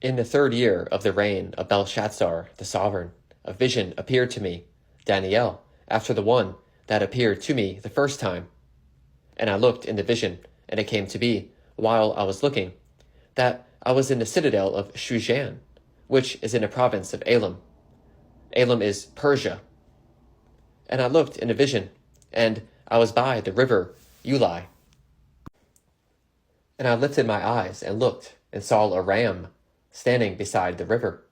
In the 3rd year of the reign of Belshazzar the sovereign, a vision appeared to me, Daniel, after the one that appeared to me the first time. And I looked in the vision, and it came to be, while I was looking, that I was in the citadel of Shushan, which is in the province of Elam. Elam is Persia. And I looked in the vision, and I was by the river Ulai. And I lifted my eyes and looked, and saw a ram standing beside the river.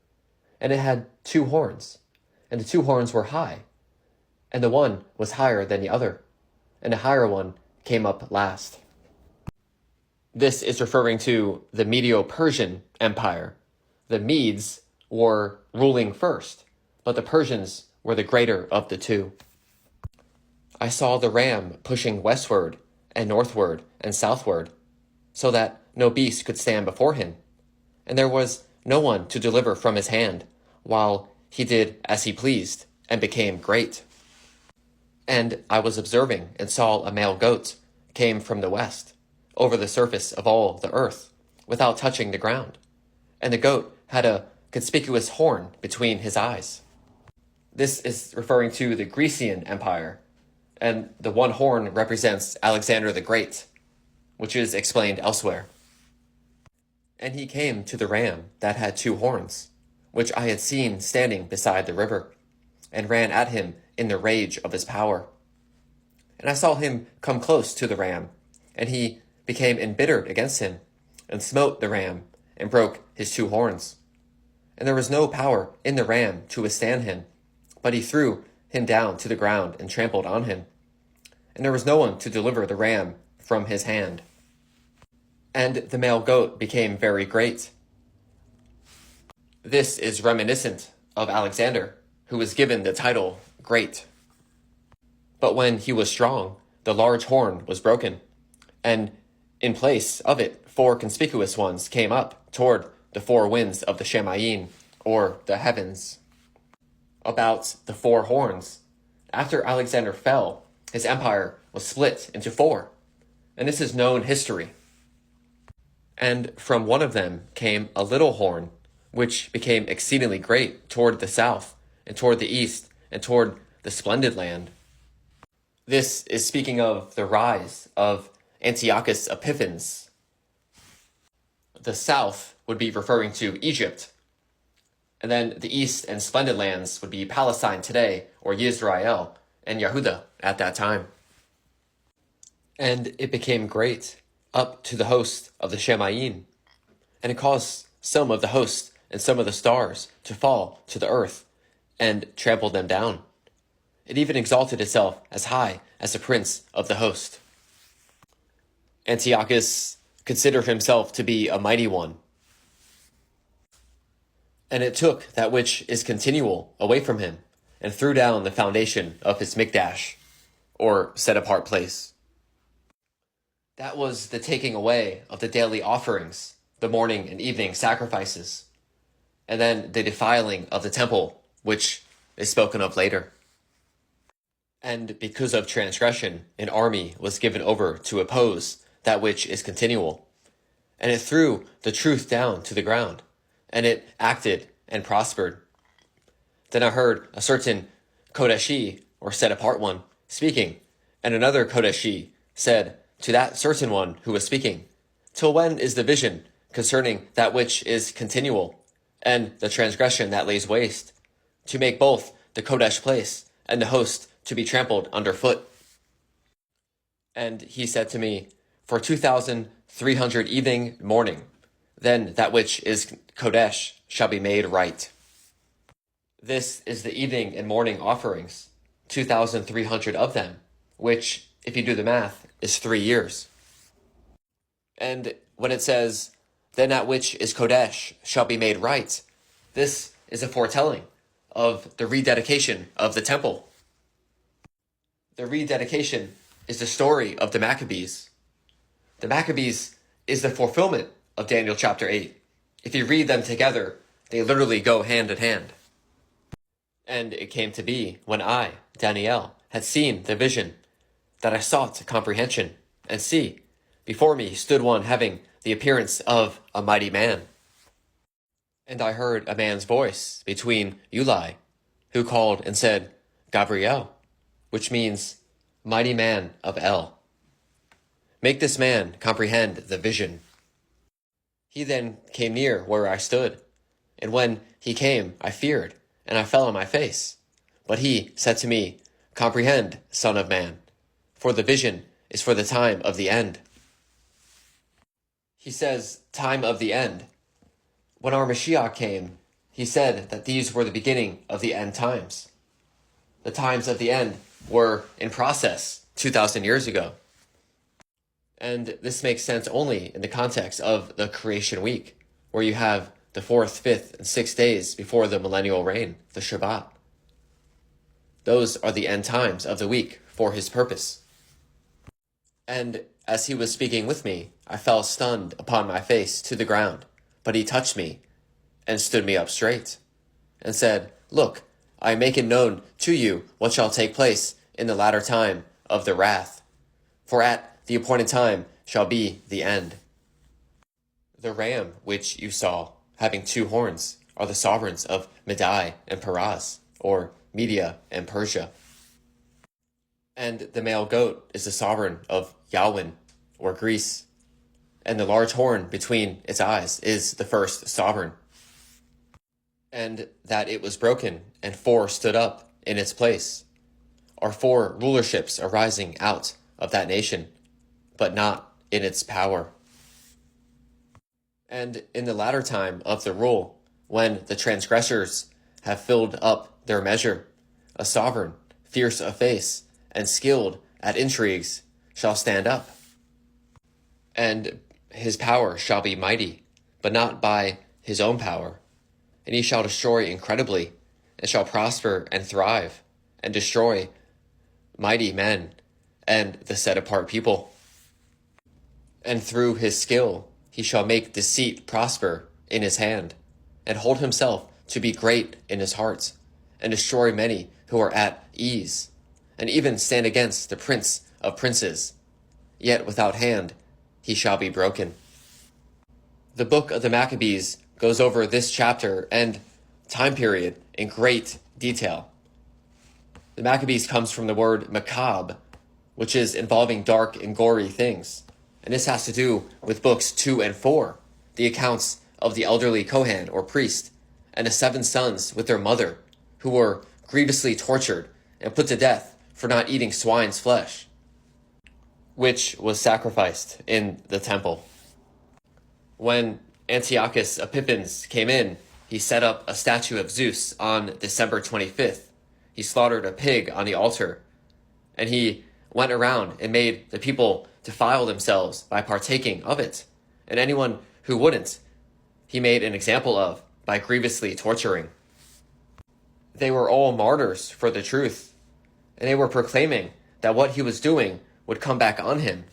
And it had 2 horns, and the 2 horns were high, and the one was higher than the other, and the higher one came up last. This is referring to the Medo-Persian Empire. The Medes were ruling first, but the Persians were the greater of the 2. I saw the ram pushing westward and northward and southward, so that no beast could stand before him, and there was no one to deliver from his hand, while he did as he pleased, and became great. And I was observing, and saw a male goat came from the west, over the surface of all the earth, without touching the ground. And the goat had a conspicuous horn between his eyes. This is referring to the Grecian Empire, and the one horn represents Alexander the Great, which is explained elsewhere. And he came to the ram that had 2 horns, which I had seen standing beside the river, and ran at him in the rage of his power. And I saw him come close to the ram, and he became embittered against him, and smote the ram, and broke his 2 horns. And there was no power in the ram to withstand him, but he threw him down to the ground and trampled on him. And there was no one to deliver the ram from his hand. And the male goat became very great. This is reminiscent of Alexander, who was given the title Great. But when he was strong, the large horn was broken, and in place of it 4 conspicuous ones came up toward the 4 winds of the Shamayim, or the heavens. About the 4 horns, after Alexander fell, his empire was split into 4, and this is known history. And from one of them came a little horn, which became exceedingly great toward the south, and toward the east, and toward the splendid land. This is speaking of the rise of Antiochus Epiphanes. The south would be referring to Egypt, and then the east and splendid lands would be Palestine today, or Yisrael, and Yehuda at that time. And it became great up to the host of the Shamayim, and it caused some of the host and some of the stars to fall to the earth, and trampled them down. It even exalted itself as high as the prince of the host. Antiochus considered himself to be a mighty one, and it took that which is continual away from him, and threw down the foundation of his mikdash, or set-apart place. That was the taking away of the daily offerings, the morning and evening sacrifices, and then the defiling of the temple, which is spoken of later. And because of transgression, an army was given over to oppose that which is continual, and it threw the truth down to the ground, and it acted and prospered. Then I heard a certain Kodeshi, or set-apart one, speaking, and another Kodeshi said to that certain one who was speaking, "Till when is the vision concerning that which is continual, and the transgression that lays waste, to make both the Kodesh place and the host to be trampled underfoot?" And he said to me, "For 2,300 evening morning, then that which is Kodesh shall be made right." This is the evening and morning offerings, 2,300 of them, which, if you do the math, is 3 years. And when it says, "Then that which is Kodesh shall be made right," this is a foretelling of the rededication of the temple. The rededication is the story of the Maccabees. The Maccabees is the fulfillment of Daniel chapter 8. If you read them together, they literally go hand in hand. And it came to be, when I, Daniel, had seen the vision, that I sought comprehension, and see, before me stood one having the appearance of a mighty man. And I heard a man's voice between Ulai, who called and said, Gabriel, which means mighty man of El. Make this man comprehend the vision. He then came near where I stood, and when he came, I feared, and I fell on my face. But he said to me, Comprehend, Son of Man, for the vision is for the time of the end. He says, time of the end. When our Mashiach came, he said that these were the beginning of the end times. The times of the end were in process 2,000 years ago. And this makes sense only in the context of the creation week, where you have the 4th, 5th, and 6th days before the millennial reign, the Shabbat. Those are the end times of the week for his purpose. And as he was speaking with me, I fell stunned upon my face to the ground, but he touched me and stood me up straight and said, Look, I make it known to you what shall take place in the latter time of the wrath. For at the appointed time shall be the end. The ram which you saw, having 2 horns, are the sovereigns of Medai and Peraz, or Media and Persia. And the male goat is the sovereign of Yawin, or Greece. And the large horn between its eyes is the first sovereign. And that it was broken, and 4 stood up in its place, are 4 rulerships arising out of that nation, but not in its power. And in the latter time of the rule, when the transgressors have filled up their measure, a sovereign, fierce of face, and skilled at intrigues, shall stand up. And his power shall be mighty, but not by his own power. And he shall destroy incredibly, and shall prosper and thrive, and destroy mighty men and the set-apart people. And through his skill he shall make deceit prosper in his hand, and hold himself to be great in his heart, and destroy many who are at ease, and even stand against the prince of princes. Yet without hand he shall be broken. The book of the Maccabees goes over this chapter and time period in great detail. The Maccabees comes from the word macabre, which is involving dark and gory things. And this has to do with books 2 and 4, the accounts of the elderly Kohan or priest, and the 7 sons with their mother, who were grievously tortured and put to death for not eating swine's flesh, which was sacrificed in the temple. When Antiochus Epiphanes came in, he set up a statue of Zeus on December 25th. He slaughtered a pig on the altar, and he went around and made the people defile themselves by partaking of it, and anyone who wouldn't, he made an example of by grievously torturing. They were all martyrs for the truth, and they were proclaiming that what he was doing would come back on him.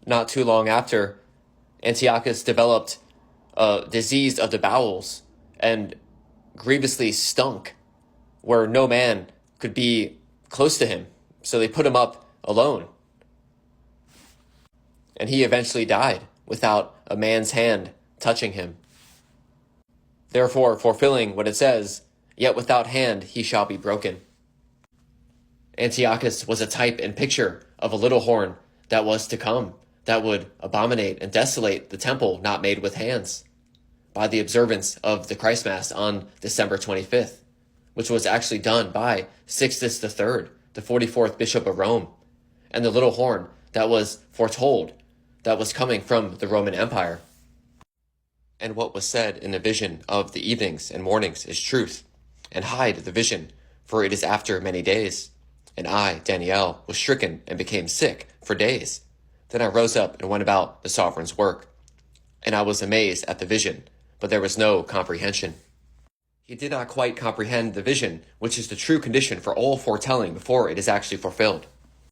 Not too long after, Antiochus developed a disease of the bowels and grievously stunk, where no man could be close to him, so they put him up alone. And he eventually died without a man's hand touching him. Therefore, fulfilling what it says, yet without hand he shall be broken. Antiochus was a type and picture of a little horn that was to come, that would abominate and desolate the temple not made with hands, by the observance of the Christ Mass on December 25th, which was actually done by Sixtus III, the 44th Bishop of Rome, and the little horn that was foretold that was coming from the Roman Empire. And what was said in the vision of the evenings and mornings is truth, and hide the vision, for it is after many days. And I, Daniel, was stricken and became sick for days. Then I rose up and went about the sovereign's work. And I was amazed at the vision, but there was no comprehension. He did not quite comprehend the vision, which is the true condition for all foretelling before it is actually fulfilled.